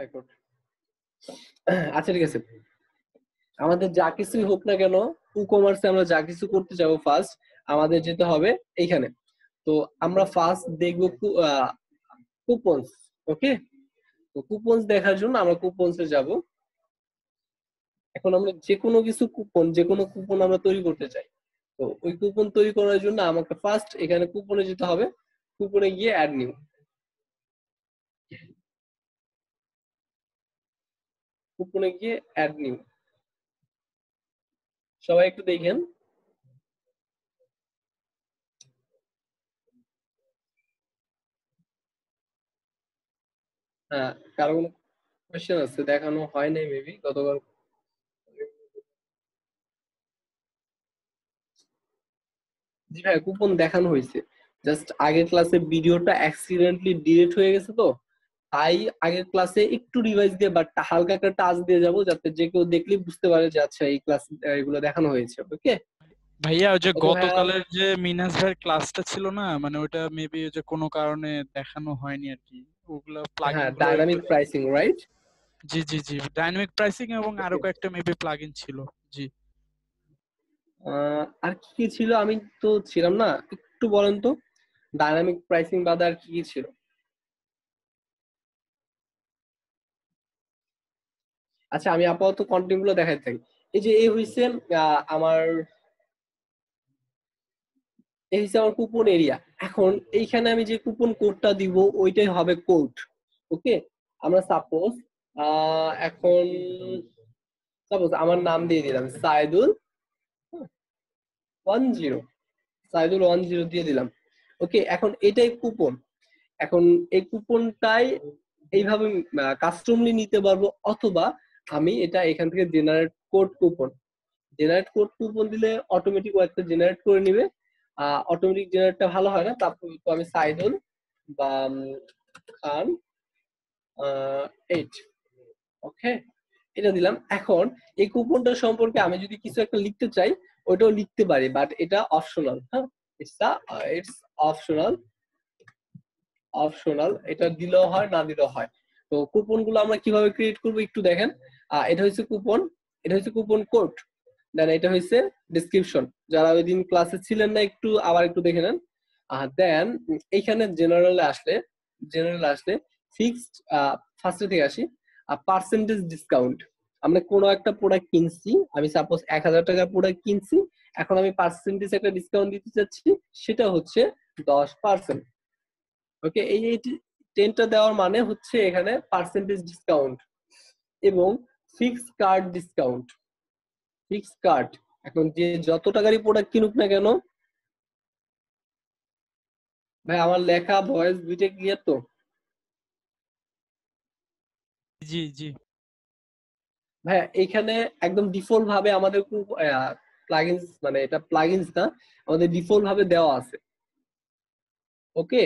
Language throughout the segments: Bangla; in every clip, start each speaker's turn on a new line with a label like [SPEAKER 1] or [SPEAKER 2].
[SPEAKER 1] রেকর্ড। আচ্ছা ঠিক আছে, আমাদের যা কিছুই হোক না কেন ই কমার্সে আমরা যা কিছু করতে যাবো ফার্স্ট আমাদের যেতে হবে এইখানে। তো আমরা ফার্স্ট দেখবো কুপনস। ওকে, তো কুপনস দেখার জন্য আমরা কুপনসে যাব। এখন আমরা যে কোনো কিছু কুপন, যে কোনো কুপন আমরা তৈরি করতে চাই। তো ওই কুপন তৈরি করার জন্য আমাকে ফার্স্ট এখানে কুপনে যেতে হবে। কুপনে গিয়ে অ্যাড নিউ, কুপনে গিয়ে অ্যাড নিউ। সবাই একটু দেখেন। হ্যাঁ, কারো কোনো কোয়েশ্চেন আছে? দেখানো হয় নাই মেবি গতবার। জি ভাই, কুপন দেখানো হয়েছে। জাস্ট আগের ক্লাসে ভিডিওটা অ্যাক্সিডেন্টলি ডিলিট হয়ে গেছে, তো তাই আগের ক্লাসে একটু রিভাইজ দিয়ে বাট হালকা একটা টাচ দিয়ে যাব, যাতে যে কেউ দেখলেই বুঝতে পারে যে আচ্ছা এই ক্লাস এগুলো দেখানো হয়েছে। ওকে
[SPEAKER 2] ভাইয়া ওই যে
[SPEAKER 1] ওকে ভাইয়া।
[SPEAKER 2] গতকালের যে মিনাস ভাইয়ের ক্লাসটা ছিল না, মানে ওটা মেবি ওই যে কোনো কারণে দেখানো হয়নি আর কি। ওগুলো প্লাগইন
[SPEAKER 1] হ্যাঁ,
[SPEAKER 2] গুলো একটু।
[SPEAKER 1] Dynamic pricing, right?
[SPEAKER 2] জি জি জি, ডাইনামিক প্রাইসিং এবং আরো
[SPEAKER 1] ওকে,
[SPEAKER 2] কয়েকটা মেবি প্লাগইন ছিল। জি।
[SPEAKER 1] আর কি কি ছিল? আমি তো ছিলাম না, একটু বলেন তো। ডাইনামিক প্রাইসিং বাদে আর কি কি ছিল? আচ্ছা, আমি আপাতত কন্টেন্ট গুলো দেখাই থাকি। এই যে এই হইছে আমার, এই হচ্ছে আমার কুপন এরিয়া। এখন এইখানে আমি যে কুপন কোডটা দিব ওইটাই হবে কোড। ওকে, আমরা সাপোজ এখন সাপোজ আমার নাম দিয়ে দিলাম সাইদুল 10, সাইদুল 10 দিয়ে দিলাম। ওকে, এখন এটাই কুপন। এখন এই কুপনটাই এইভাবে কাস্টমলি নিতে পারবো, অথবা আমি এটা এখান থেকে generate code coupon, generate code coupon দিলে অটোমেটিক একটা জেনারেট করে নিবে। অটোমেটিক জেনারেটটা ভালো হয় না, তারপর তো আমি সাইদুল বা খান 8, ওকে, এটা দিলাম। এখন এই কুপনটা সম্পর্কে আমি যদি কিছু একটা লিখতে চাই ওইটাও লিখতে পারি, বাট এটা অপশনাল। হ্যাঁ, ইটস অপশনাল। অপশনাল, এটা দিলেও হয় না দিলেও হয়। তো কুপন গুলো আমরা কিভাবে ক্রিয়েট করবো একটু দেখেন। এটা হচ্ছে কুপন, এটা হচ্ছে কুপন কোড, দেন এটা হচ্ছে ডেসক্রিপশন। যারা ওই দিন ক্লাসে ছিলেন না একটু আবার একটু দেখে নেন। দেন এইখানে জেনারেলে আসলে, জেনারেল আসলে ফিক্সড, ফার্স্টে থেকে আসি, পার্সেন্টেজ ডিসকাউন্ট। আমরা কোনো একটা প্রোডাক্ট কিনছি, আমি সাপোজ 1000 টাকার প্রোডাক্ট কিনছি, এখন আমি পার্সেন্টেজ একটা ডিসকাউন্ট দিতে চাচ্ছি, সেটা হচ্ছে 10%। ওকে, এই 10টা দেওয়ার মানে হচ্ছে এখানে পার্সেন্টেজ ডিসকাউন্ট এবং fix card discount. Fix card, এখন যে যত টাকারই প্রোডাক্ট কিনুক না কেন। ভাই আমার লেখা ভয়েস দুইটা ক্লিয়ার তো?
[SPEAKER 2] জি জি।
[SPEAKER 1] ভাই এখানে একদম ডিফল্ট ভাবে আমাদের প্লাগইনস, মানে এটা প্লাগইনস না, আমাদের ডিফল্ট ভাবে দেওয়া আছে। ওকে,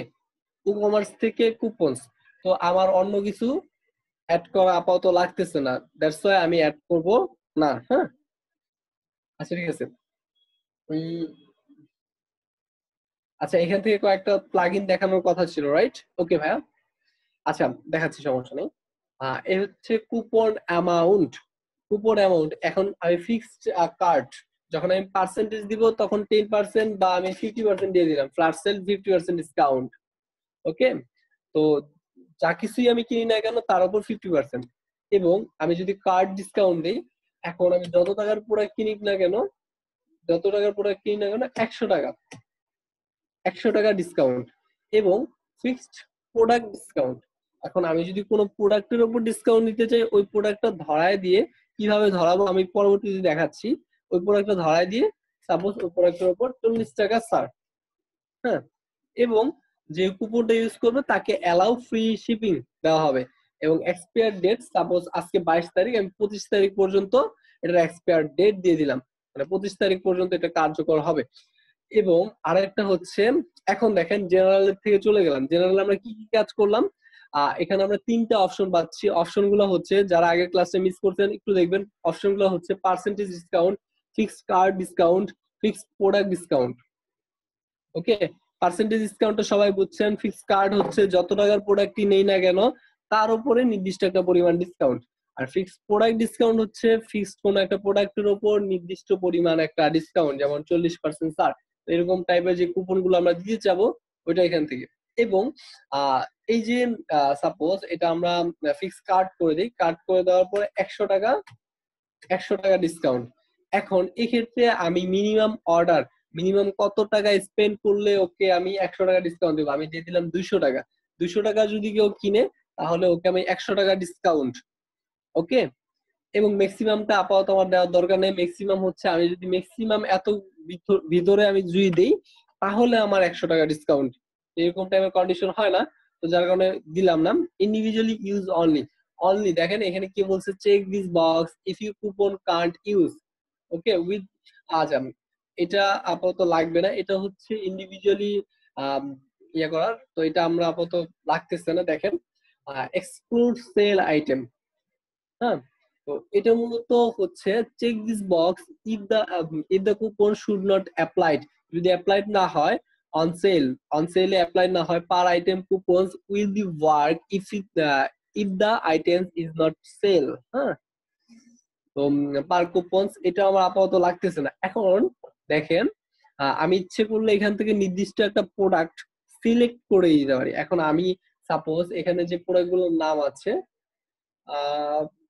[SPEAKER 1] ই কমার্স থেকে কুপনস। তো আমার অন্য কিছু অ্যাড করা আপাতত লাগতেছে না, দ্যাটস ওয়াই আমি অ্যাড করব না। হ্যাঁ, আচ্ছা ঠিক আছে। উম, আচ্ছা, এখান থেকে কয়েকটা প্লাগইন দেখানোর কথা ছিল, রাইট? ওকে ভাইয়া, আচ্ছা দেখাচ্ছি, সমস্যা নেই। এই হচ্ছে কুপন অ্যামাউন্ট। কুপন অ্যামাউন্ট, এখন আমি ফিক্সড কার্ড, যখন আমি পার্সেন্টেজ দিব তখন 10% বা আমি 50% দিয়ে দিলাম, ফ্ল্যাট সেল 50% ডিসকাউন্ট। ওকে, তো যা কিছুই আমি কিনি না কেন তার উপর 50%। এবং আমি যদি কার্ড ডিসকাউন্ট দিই, এখন আমি যত টাকার প্রোডাক্ট কিনি না কেন, যত টাকার প্রোডাক্ট কিনি না কেন 100 টাকা, 100 টাকা ডিসকাউন্ট এবং ফিক্সড প্রোডাক্ট ডিসকাউন্ট। এখন আমি যদি কোনো প্রোডাক্টের উপর ডিসকাউন্ট দিতে চাই, ওই প্রোডাক্টটা ধরায় দিয়ে, কিভাবে ধরাবো আমি পরবর্তীতে দেখাচ্ছি। ওই প্রোডাক্টটা ধরায় দিয়ে সাপোজ ওই প্রোডাক্টের উপর 40 টাকা ছাড়। হ্যাঁ, এবং যে কুপনটা ইউজ করবে তাকে অ্যালাউ ফ্রি শিপিং দেওয়া হবে। এবং এক্সপায়ার ডেট, সাপোজ আজকে 22 তারিখ, আমি 25 তারিখ পর্যন্ত এটার এক্সপায়ার ডেট দিয়ে দিলাম, মানে 25 তারিখ পর্যন্ত এটা কার্যকর হবে। এবং আরেকটা হচ্ছে, এখন দেখেন জেনারেল থেকে চলে গেলাম, জেনারেল আমরা কি কি কাজ করলাম। এখানে আমরা 3টা অপশন পাচ্ছি। অপশন গুলো হচ্ছে, যারা আগের ক্লাসে মিস করছেন একটু দেখবেন, অপশন গুলো হচ্ছে percentage discount, fixed cart discount, fixed product discount. Okay, percentage ডিসকাউন্টটা সবাই বুঝছেন। ফিক্সড কার্ড হচ্ছে যত টাকার প্রোডাক্টই নেই না কেন তার উপরে নির্দিষ্ট একটা পরিমাণ ডিসকাউন্ট। আর ফিক্সড প্রোডাক্ট ডিসকাউন্ট হচ্ছে ফিক্সড কোন একটা প্রোডাক্টের উপর নির্দিষ্ট পরিমাণ একটা ডিসকাউন্ট, যেমন 40% ছাড়, এরকম টাইপের যে কুপন গুলো আমরা দিতে যাবো ওইটা এখান থেকে। এবং এই যে সাপোজ এটা আমরা ফিক্স কার্ড করে দিই, কার্ড করে দেওয়ার পরে 100 টাকা ডিসকাউন্ট। এখন এক্ষেত্রে আমি মিনিমাম কত টাকা স্পেন্ড করলে ওকে আমি 100 টাকা ডিসকাউন্ট দেবো, আমি দিয়ে দিলাম 200 টাকা। 200 টাকা যদি কেউ কিনে তাহলে ওকে আমি 100 টাকা ডিসকাউন্ট। ওকে, এবং ম্যাক্সিমামটা আপাতত আমার দেওয়ার দরকার নেই। ম্যাক্সিমাম হচ্ছে আমি যদি ম্যাক্সিমাম এত ভিতরে আমি যদি দিই তাহলে আমার 100 টাকা ডিসকাউন্ট, এরকম টাইপের কন্ডিশন হয় না, তো যার কারণে দিলাম না। ইন্ডিভিজুয়ালি ইউজ অনলি দেখেন এখানে কি বলছে, check this box if you coupon can't use okay with. আচ্ছা, এটা আপাতত লাগবে না, এটা হচ্ছে ইন্ডিভিজুয়ালি ইয়ে করার, তো এটা আমরা আপাতত লাগতেছে না। দেখেন এক্সক্লুড সেল আইটেম, হ্যাঁ, তো এটা মূলত হচ্ছে check this box if the coupon should not applied, যদি অ্যাপ্লাইড না হয় অন সেলে অ্যাপ্লাই না হয় per item coupons will be work if the items is not sale. হ্যাঁ, তো পার কুপনস এটা আমার আপাতত লাগতেছে না। এখন দেখেন আমি ইচ্ছে করলে এখান থেকে নির্দিষ্ট একটা প্রোডাক্ট সিলেক্ট করে দিতে পারি। এখন আমি সাপোজ এখানে যে প্রোডাক্ট গুলোর নাম আছে,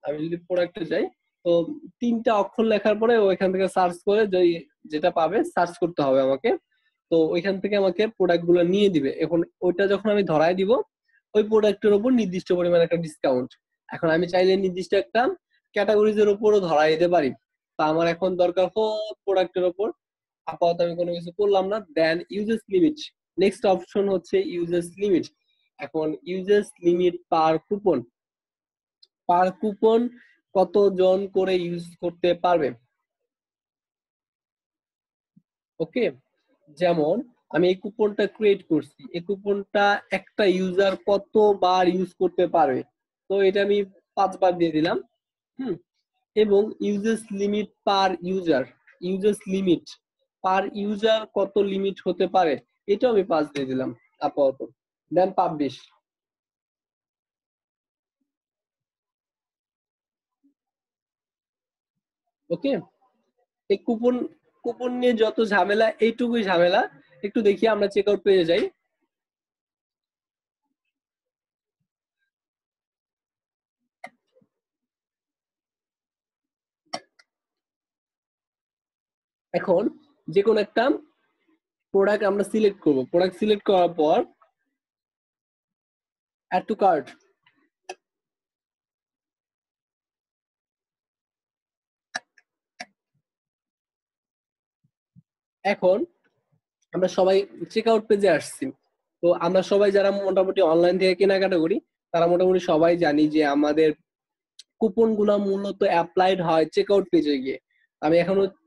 [SPEAKER 1] আমি যদি প্রোডাক্টে যাই তো 3টা অক্ষর লেখার পরে ওইখান থেকে সার্চ করে যেটা পাবে সার্চ করতে হবে আমাকে, তো ওইখান থেকে আমাকে প্রোডাক্ট গুলো নিয়ে দিবে। এখন ওইটা যখন আমি ধরায় দিব ওই প্রোডাক্টের উপর নির্দিষ্ট পরিমাণ একটা ডিসকাউন্ট। এখন আমি চাইলে নির্দিষ্ট একটা ক্যাটাগরিজের উপরও ধরাই দিতে পারি। তা আমার এখন দরকার প্রোডাক্টের উপর, আপাতত আমি কোনো কিছু করলাম না। দেন ইউজেস লিমিট, নেক্সট অপশন হচ্ছে ইউজেস লিমিট। এখন ইউজেস লিমিট পার কুপন কতজন করে ইউজ করতে পারবে। ওকে, যেমন আমি এই কুপনটা ক্রিয়েট করছি, এই কুপনটা একটা ইউজার কতবার ইউজ করতে পারবে, তো এটা আমি 5বার দিয়ে দিলাম। হুম, এবং ইউজার্স লিমিট পার ইউজার কত লিমিট হতে পারে, এটাও আমি 5 দিয়ে দিলাম আপাতত। দেন পাবলিশ। ওকে, এই কুপন কুপন নিয়ে যত ঝামেলা এইটুকুই ঝামেলা। একটু দেখি আমরা চেক আউট পেজে যাই। এখন যে কোনো একটা প্রোডাক্ট আমরা সিলেক্ট করব, প্রোডাক্ট সিলেক্ট করার পর অ্যাড টু কার্ট। এখন আমরা সবাই চেক আউট পেজে আসছি, তো আমরা সবাই যারা মোটামুটি অনলাইন থেকে কেনাকাটা করি তারা মোটামুটি সবাই জানি যে আমাদের কুপন গুলা মূলত অ্যাপ্লাইড হয় চেক আউট পেজে গিয়ে।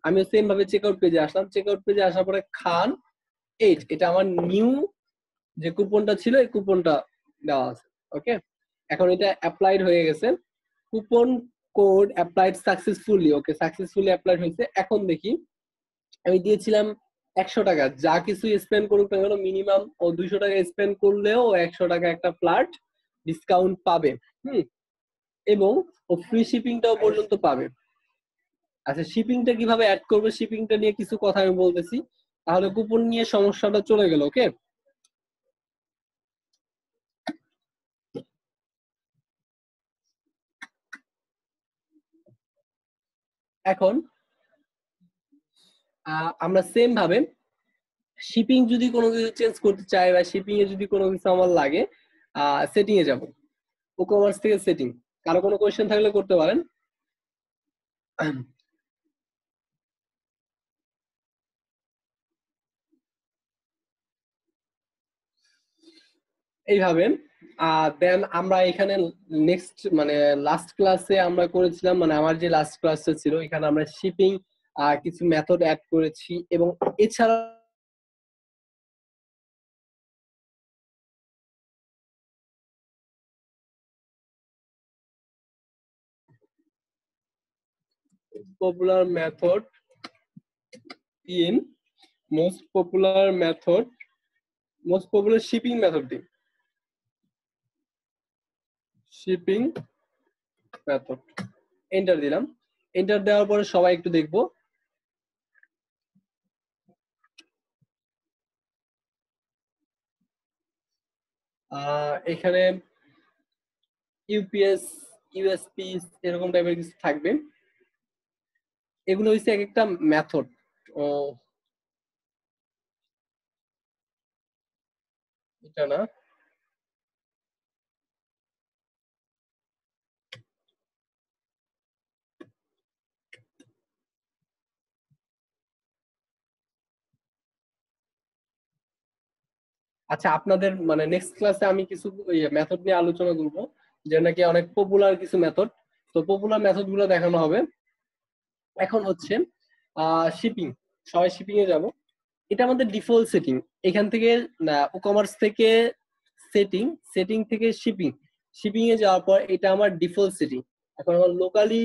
[SPEAKER 1] আমি সেম ভাবে চেক আউট পেজে আসলাম, চেক আউট পেজে আসার পরে খান 8 এটা আমার নিউ যে কুপনটা ছিল এই কুপনটা দেওয়া আছে। ওকে, এখন এটা অ্যাপ্লাইড হয়ে গেছে, কুপন কোড অ্যাপ্লাইড সাকসেসফুলি। ওকে, সাকসেসফুলি অ্যাপ্লাইড হয়েছে। এখন দেখি আমি দিয়েছিলাম 100 টাকা, যা কিছু স্পেন্ড করুক না কেন মিনিমাম ও 200 টাকা স্পেন্ড করলেও 100 টাকা একটা ফ্ল্যাট ডিসকাউন্ট পাবে। হুম, এবং ও ফ্রি শিপিংটাও পর্যন্ত পাবে। আচ্ছা, শিপিংটা কিভাবে অ্যাড করবে শিপিংটা নিয়ে কিছু কথা আমি বলতেছি, তাহলে কুপন নিয়ে সমস্যাটা চলে গেল। ওকে, এখন আমরা সেম ভাবে শিপিং যদি কোনো কিছু চেঞ্জ করতে চাই বা শিপিং এ যদি কোনো কিছু আমার লাগে, সেটিং এ যাব, ই কমার্স থেকে সেটিং। কারো কোনো কোয়েশ্চেন থাকলে করতে পারেন। এইভাবে দেন আমরা এখানে নেক্সট মানে লাস্ট ক্লাসে আমরা করেছিলাম, মানে আমার যে লাস্ট ক্লাসটা ছিল এখানে আমরা শিপিং কিছু মেথড অ্যাড করেছি, এবং এছাড়া popular method in most popular shipping method দিই। শিপিং মেথড এন্টার দিলাম। এন্টার দেওয়ার পরে সবাই একটু দেখবো এখানে ইউপিএস ইউএসপি এরকম টাইপের কিছু থাকবে। এগুলো হচ্ছে এক একটা মেথড। ও এটা না, আচ্ছা আপনাদের মানে নেক্সট ক্লাসে আমি কিছু মেথড নিয়ে আলোচনা করবো, যে নাকি অনেক পপুলার কিছু মেথড। তো পপুলার মেথড গুলো দেখানো হবে। এখন হচ্ছে শিপিং, সবাই শিপিং এ যাব। এটা আমাদের ডিফল্ট সেটিং। এখান থেকে ই কমার্স থেকে সেটিং, সেটিং থেকে শিপিং, শিপিং এ যাওয়ার পর এটা আমার ডিফল্ট সেটিং। এখন আমার লোকালি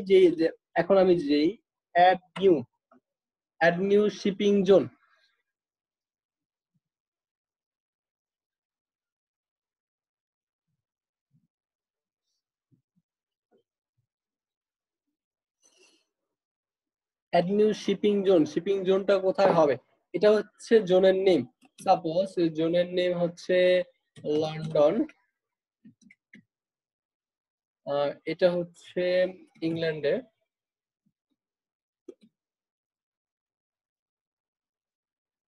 [SPEAKER 1] এখন আমি যেই add new shipping zone, add new shipping zone, shipping জোনটা কোথায় হবে? এটা হচ্ছে জোনের নেম। সাপোজ জোনের নেম হচ্ছে লন্ডন, এটা হচ্ছে ইংল্যান্ডে।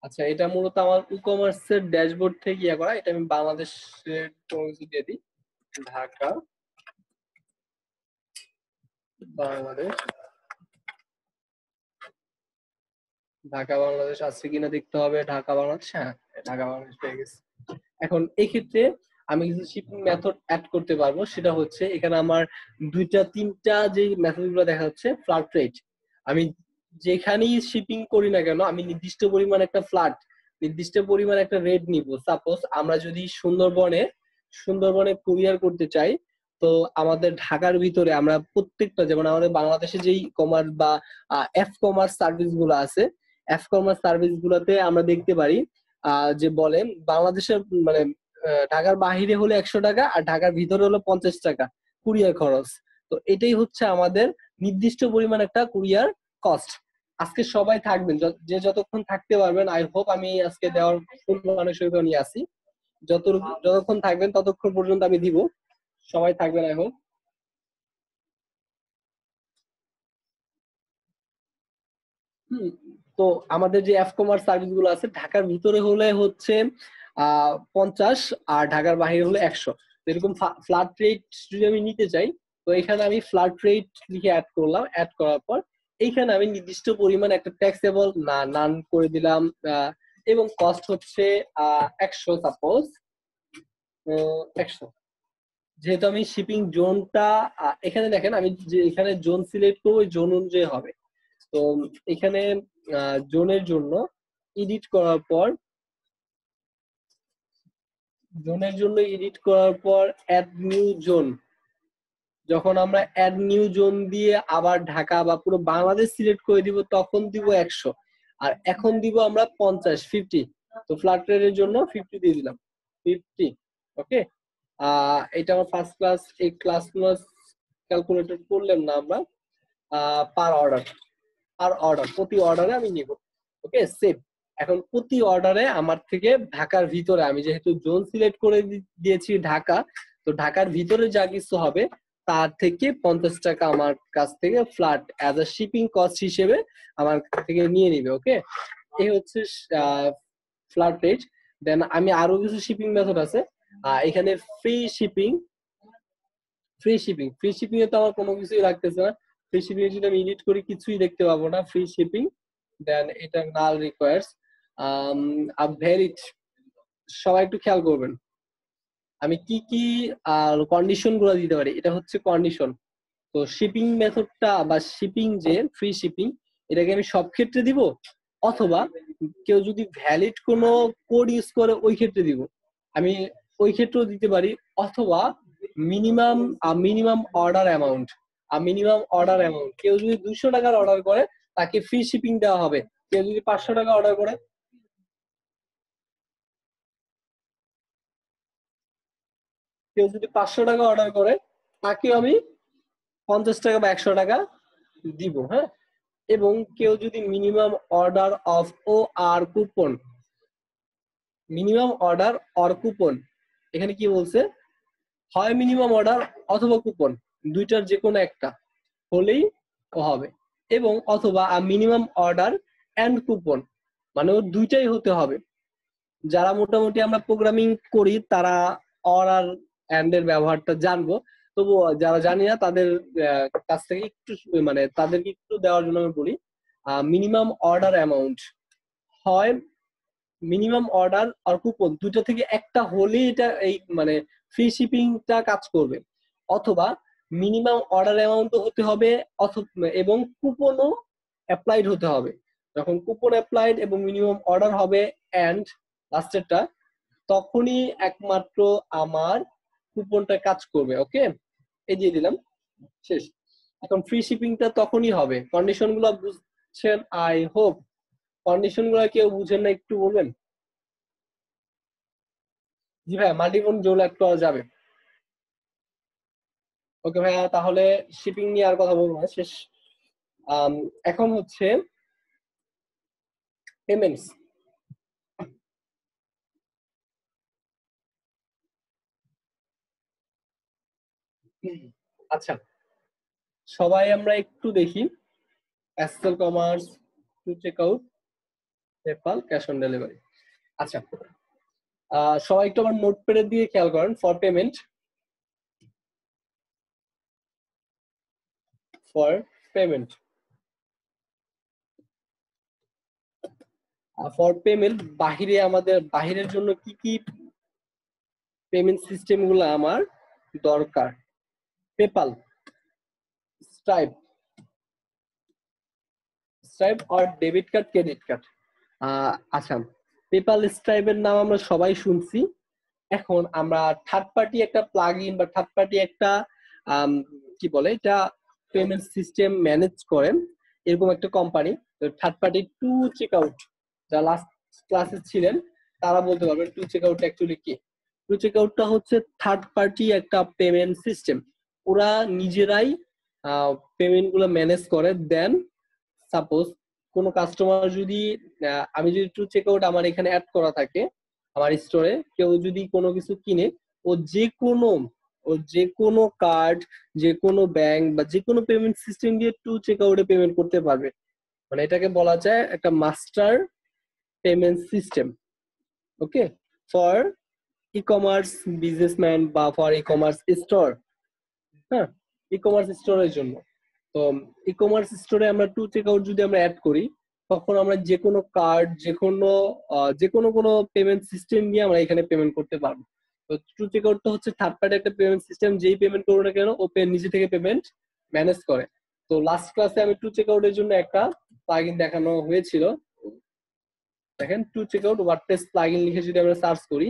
[SPEAKER 1] আচ্ছা এটা মূলত আমার ই কমার্সের ড্যাশবোর্ড থেকে ইয়ে করা। এটা আমি বাংলাদেশের কোনো কিছু দিয়ে দিই, ঢাকা বাংলাদেশ, ঢাকা বাংলাদেশ আছে কিনা দেখতে হবে। ঢাকা বাংলাদেশ, হ্যাঁ ঢাকা বাংলাদেশ পেয়ে গেছে। এখন এই ক্ষেত্রে আমি কিছু শিপিং মেথড অ্যাড করতে পারবো। সেটা হচ্ছে এখানে আমার দুইটা তিনটা যে মেথড গুলো দেখা যাচ্ছে, ফ্ল্যাট রেট। আমি যেখানেই শিপিং করি না কেন আমি নির্দিষ্ট পরিমাণ একটা ফ্ল্যাট, নির্দিষ্ট পরিমাণ একটা রেট নিব। সাপোজ আমরা যদি সুন্দরবনে কুরিয়ার করতে চাই, তো আমাদের ঢাকার ভিতরে আমরা প্রত্যেকটা, যেমন আমাদের বাংলাদেশে যেই কমার্স বা এফ কমার্স সার্ভিস গুলো আছে, এফ কমার্স সার্ভিস গুলোতে আমরা দেখতে পারি যে বলেন বাংলাদেশের মানে ঢাকার বাহিরে হলে 100 টাকা আর ঢাকার ভিতরে হলো 50 টাকা কুরিয়ার খরচ। তো এটাই হচ্ছে আমাদের নির্দিষ্ট পরিমাণ একটা কুরিয়ার কস্ট। আজকে সবাই থাকবেন, যে যতক্ষণ থাকতে পারবেন। আই হোপ আমি আজকে দেওয়ার ফুল মানসিকতা নিয়ে আসি। যতক্ষণ থাকবেন ততক্ষণ পর্যন্ত আমি দিব। সবাই থাকবেন আই হোপ। হুম, তো আমাদের যে এফ কমার্স সার্ভিস গুলো আছে ঢাকার ভিতরে হলে হচ্ছে 50, আর ঢাকার বাইরে হলে 100। এরকম ফ্ল্যাট রেট যদি আমি নিতে চাই, তো এখানে আমি ফ্ল্যাট রেট লিখে অ্যাড করলাম। অ্যাড করার পর এইখানে আমি নির্দিষ্ট পরিমাণ একটা ট্যাক্সেবল নান করে দিলাম। এবং কস্ট হচ্ছে 100 সাপোজ, 100। যেহেতু আমি শিপিং জোনটা এখানে দেখেন, আমি যে এখানে জোন সিলেক্ট করবো ওই জোন অনুযায়ী হবে। তো এখানে জোনের জন্য এডিট করার পর, জোনের জন্য এডিট করার পর অ্যাড নিউ জোন, যখন আমরা অ্যাড নিউ জোন দিয়ে আবার ঢাকা বা পুরো বাংলাদেশ সিলেক্ট করে দিব তখন দিব 100। আর এখন দিব আমরা 50। তো ফ্ল্যাট রেটের জন্য 50 দিয়ে দিলাম, 50। ওকে, এটা আমার ফার্স্ট ক্লাস। এই ক্লাস ক্যালকুলেটর করলাম না আমরা, পার অর্ডার, আর অর্ডার প্রতি অর্ডারে আমি নিব। Okay save. এখন প্রতি অর্ডারে আমার থেকে ঢাকার ভিতরে, আমি যেহেতু জোন সিলেক্ট করে দিয়েছি ঢাকা, তো ঢাকার ভিতরে যা কিছু হবে তার থেকে 50 টাকা আমার কাছ থেকে flat as a shipping cost হিসেবে আমার থেকে নিয়ে নিবে। ওকে, এই হচ্ছে ফ্ল্যাট রেট। দেন আমি আরো কিছু শিপিং মেথড আছে এখানে। ফ্রি শিপিং, ফ্রি শিপিং এ তো আমার কোনো কিছুই লাগতেছে না। ফ্রি শিপিং এ যদি আমি এডিট করি কিছুই দেখতে পাবো না। ফ্রি শিপিং, দেন এটা নাল রিকোয়ার্স ভ্যালিড। সবাই একটু খেয়াল করবেন আমি কি কি কন্ডিশন গুলো দিতে পারি। এটা হচ্ছে কন্ডিশন। তো শিপিং মেথডটা বা শিপিং যে ফ্রি শিপিং, এটাকে আমি সব ক্ষেত্রে দিব, অথবা কেউ যদি ভ্যালিড কোনো কোড ইউজ করে ওই ক্ষেত্রে দিব, আমি ওই ক্ষেত্রেও দিতে পারি। অথবা মিনিমাম মিনিমাম অর্ডার অ্যামাউন্ট, কেউ যদি 200 টাকার অর্ডার করে তাকে ফ্রি শিপিং দেওয়া হবে। কেউ যদি 500 টাকা অর্ডার করে, কেউ যদি 500 টাকা অর্ডার করে তাকে আমি 50 টাকা বা 100 টাকা দিব, হ্যাঁ। এবং কেউ যদি মিনিমাম অর্ডার অফ ও আর coupon, minimum order or coupon, এখানে কি বলছে, হয় মিনিমাম অর্ডার অথবা কুপন, দুইটার যে কোনো একটা হলেই হবে। এবং অথবা মিনিমাম অর্ডার এন্ড কুপন, মানে ওর দুইটাই হতে হবে। যারা মোটামুটি আমরা প্রোগ্রামিং করি তারা অর আর এন্ড এর ব্যবহারটা জানবো, তবু যারা জানি না তাদের কাছ থেকে একটু মানে তাদেরকে একটু দেওয়ার জন্য আমি বলি, মিনিমাম অর্ডার অ্যামাউন্ট হয় মিনিমাম অর্ডার আর কুপন, দুটো থেকে একটা হলেই এটা এই মানে ফ্রি শিপিংটা কাজ করবে। অথবা মিনিমাম অর্ডার অ্যামাউন্ট হতে হবে এবং কুপনও অ্যাপ্লাইড হতে হবে। যখন কুপন অ্যাপ্লাইড এবং মিনিমাম অর্ডার হবে এন্ড লাস্টেরটা, তখনই একমাত্র আমার কুপনটা কাজ করবে। ওকে, এই দিয়ে দিলাম, শেষ। এখন ফ্রি শিপিংটা তখনই হবে। কন্ডিশন গুলো বুঝছেন আই হোপ। কন্ডিশন গুলো কেউ বুঝেন না একটু বলবেন? জি ভাইয়া, মাল্টিপল জোল অ্যাড করা যাবে। ওকে ভাইয়া, তাহলে শিপিং নিয়ে আর কথা বলবো না, শেষ। আম, এখন হচ্ছে পেমেন্টস। আচ্ছা, সবাই আমরা একটু দেখি SSL Commerz, two check out, PayPal, cash on delivery. আচ্ছা, সবাই একটু আমার নোটপ্যাডের দিকে খেয়াল করেন। For payment, for payment, for payment বাহিরে আমাদের বাহিরের জন্য কি কি পেমেন্ট সিস্টেম গুলো আমার দরকার? পেপাল, স্ট্রাইপ, স্ট্রাইপ আর ডেবিট কার্ড, ক্রেডিট কার্ড। আচ্ছা, পেপাল স্ট্রাইপের নাম আমরা সবাই শুনছি। এখন আমরা থার্ড পার্টি একটা প্লাগ ইন বা থার্ড পার্টি একটা কি বলে এটা, পেমেন্ট সিস্টেম ম্যানেজ করেন এরকম একটা company, third party two check out. যারা লাস্ট ক্লাসে ছিলেন তারা বলতে পারবেন টু চেক আউট অ্যাকচুয়ালি কি। টু চেক আউটটা হচ্ছে থার্ড পার্টি একটা পেমেন্ট সিস্টেম। ওরা নিজেরাই পেমেন্ট গুলো ম্যানেজ করে দেন। সাপোজ কোনো কাস্টমার যদি আমি যদি টু চেক আউট আমার এখানে অ্যাড করা থাকে আমার স্টোরে, কেউ যদি কোনো কিছু কিনে, ও যে কোনো ও যে কোনো কার্ড, যে কোনো ব্যাংক বা যে কোনো পেমেন্ট সিস্টেম দিয়ে টু চেক আউটে পেমেন্ট করতে পারবে। মানে এটাকে বলা যায় একটা master payment system. Okay, for e commerce businessman বা ফর ই কমার্স স্টোর, হ্যাঁ, ই কমার্স স্টোরের জন্য। তো ই কমার্স স্টোরে আমরা টু চেক আউট যদি আমরা অ্যাড করি, তখন আমরা যে কোনো কার্ড, যে কোনো কোনো পেমেন্ট সিস্টেম দিয়ে আমরা এখানে পেমেন্ট করতে পারবো। তো টু চেক আউটটা হচ্ছে থার্ড পার্টি একটা পেমেন্ট সিস্টেম, যেই পেমেন্ট করবো না কেন ও নিজে থেকে পেমেন্ট ম্যানেজ করে। তো লাস্ট ক্লাসে আমি টু চেক আউটের জন্য একটা প্লাগইন দেখানো হয়েছিল। দেখেন, two check out WordPress plugin লিখে যদি আমরা সার্চ করি,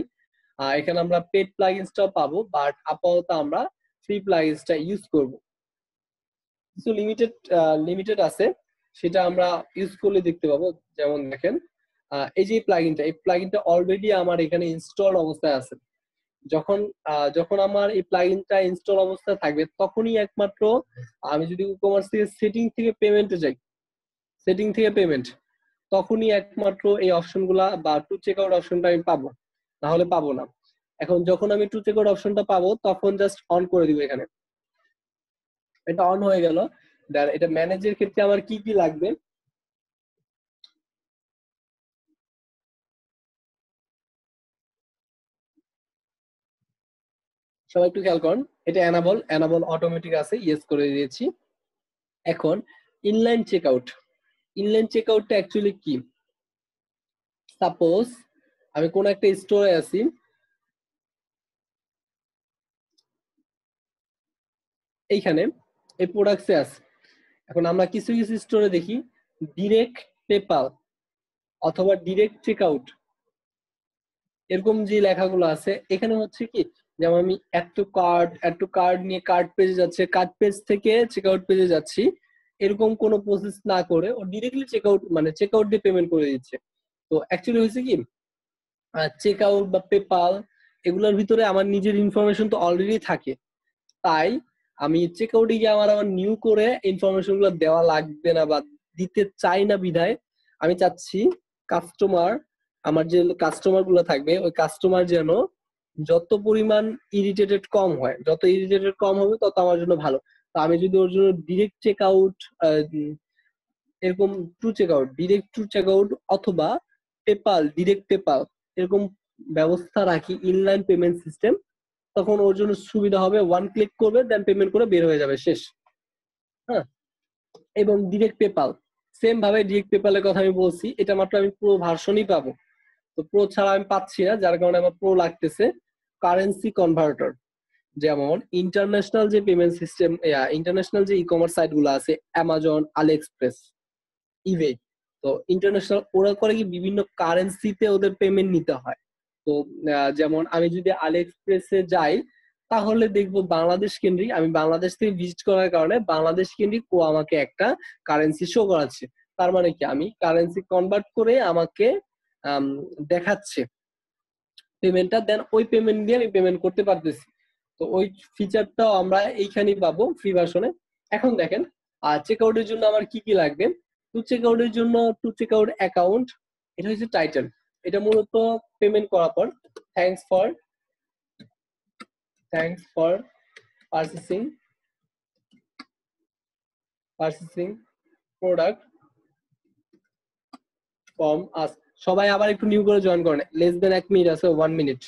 [SPEAKER 1] এখানে আমরা পেড প্লাগইনসটাও পাবো, বাট আপাতত আমরা ফ্রি প্লাগইনসটা ইউজ করব। কিছু লিমিটেড লিমিটেড আছে, সেটা আমরা ইউজ করলে দেখতে পাবো। যেমন দেখেন, এই যে এই প্লাগইনটা অলরেডি আমার এখানে ইনস্টল অবস্থায় আছে। যখন যখন আমার এই প্লাগইনটা ইনস্টল অবস্থায় থাকবে, তখনই একমাত্র আমি যদি ই কমার্স থেকে সেটিং থেকে পেমেন্টে যাই, সেটিং থেকে পেমেন্ট, তখনই একমাত্র এই অপশনগুলা বা টু চেক আউট অপশনটা আমি পাবো, না হলে পাবো না। এখন যখন আমি টু চেক আউট অপশনটা পাবো, তখন জাস্ট অন করে দিব। এখানে এটা অন হয়ে গেল। এটা ম্যানেজের ক্ষেত্রে আমার কি কি লাগবে, সবাই একটু খেয়াল করুন। এটা এনাবল এনাবল অটোমেটিক আছে, ইয়েস করে দিয়েছি। এখন ইনলাইন চেকআউট, ইনলাইন চেকআউটটা অ্যাকচুয়ালি কি? সাপোজ আমি কোন একটা স্টোরে আছি, এইখানে এই প্রোডাক্টসে আছে। এখন আমরা কিছু কিছু স্টোরে দেখি ডিরেক্ট পেপাল অথবা ডিরেক্ট চেকআউট, এরকম যে লেখাগুলো আছে এখানে হচ্ছে কি, যেমন আমি এত কার্ড নিয়ে কার্ড পেজে যাচ্ছে, কার্ড পেজ থেকে চেকআউট পেজে যাচ্ছি, এরকম কোনো প্রসেস না করে ও ডিরেক্টলি চেকআউট মানে চেকআউট দিয়ে পেমেন্ট করে দিচ্ছে। তো অ্যাকচুয়ালি হয়েছে কি, চেকআউট বা পেপাল এগুলোর ভিতরে আমার নিজের ইনফরমেশন তো অলরেডি থাকে। তাই আমি চেক আউটে গিয়ে আমার আবার নিউ করে ইনফরমেশন গুলো দেওয়া লাগবে না বা দিতে চাই না বিধায় আমি চাচ্ছি কাস্টমার, আমার যে কাস্টমার গুলো থাকবে ওই কাস্টমার যেন যত পরিমাণ ইরিটেটেড কম হয়, যত ইরিটেটেড কম হবে তত আমার জন্য ভালো। তো আমি যদি ওর জন্য ডিরেক্ট চেক আউট, এরকম two check out, direct two check out অথবা পেপাল, ডিরেক্ট পেপাল এরকম ব্যবস্থা রাখি, ইনলাইন পেমেন্ট সিস্টেম, তখন ওর জন্য সুবিধা হবে, ওয়ান ক্লিক করবে দেন পেমেন্ট করে বের হয়ে যাবে, শেষ। হ্যাঁ, এবং ডিরেক্ট পেপাল সেম ভাবে, ডিরেক্ট পেপালের কথা আমি বলছি, এটা মাত্র আমি পুরো ভার্সনই পাবো, তো প্রো ছাড়া আমি পাচ্ছি না, যার কারণে আমার প্রো লাগতেছে। কারেন্সি কনভার্টার, যেমন ইন্টারন্যাশনাল যে পেমেন্ট সিস্টেম, ইন্টারন্যাশনাল যে ই কমার্স সাইট গুলো আছে, অ্যামাজন, আলি এক্সপ্রেস, ইবে, তো ইন্টারন্যাশনাল ওরা করে কি বিভিন্ন কারেন্সিতে ওদের পেমেন্ট নিতে হয়। তো যেমন আমি যদি আলি এক্সপ্রেসে যাই তাহলে দেখবো বাংলাদেশ কেন্দ্রিক, আমি বাংলাদেশ থেকে ভিজিট করার কারণে বাংলাদেশ কেন্দ্রিক ও আমাকে একটা কারেন্সি শো করাচ্ছে, তার মানে কি আমি কারেন্সি কনভার্ট করে আমাকে দেখাচ্ছে পেমেন্টটা, দেন ওই পেমেন্ট দিয়ে আমি পেমেন্ট করতে পারতেছি। তো ওই ফিচারটাও আমরা এইখানেই পাবো ফ্রি ভার্সনে। এখন দেখেন চেক আউটের জন্য আমার কি কি লাগবে। টু চেক আউটের জন্য টু চেক আউট অ্যাকাউন্ট, এটা হচ্ছে টাইটেল, এটা মূলত পেমেন্ট করার পর thanks for purchasing product from আস। সবাই আবার একটু নিউ করে জয়েন করেন, লেস দেন 1 মিনিট আছে, 1 মিনিট।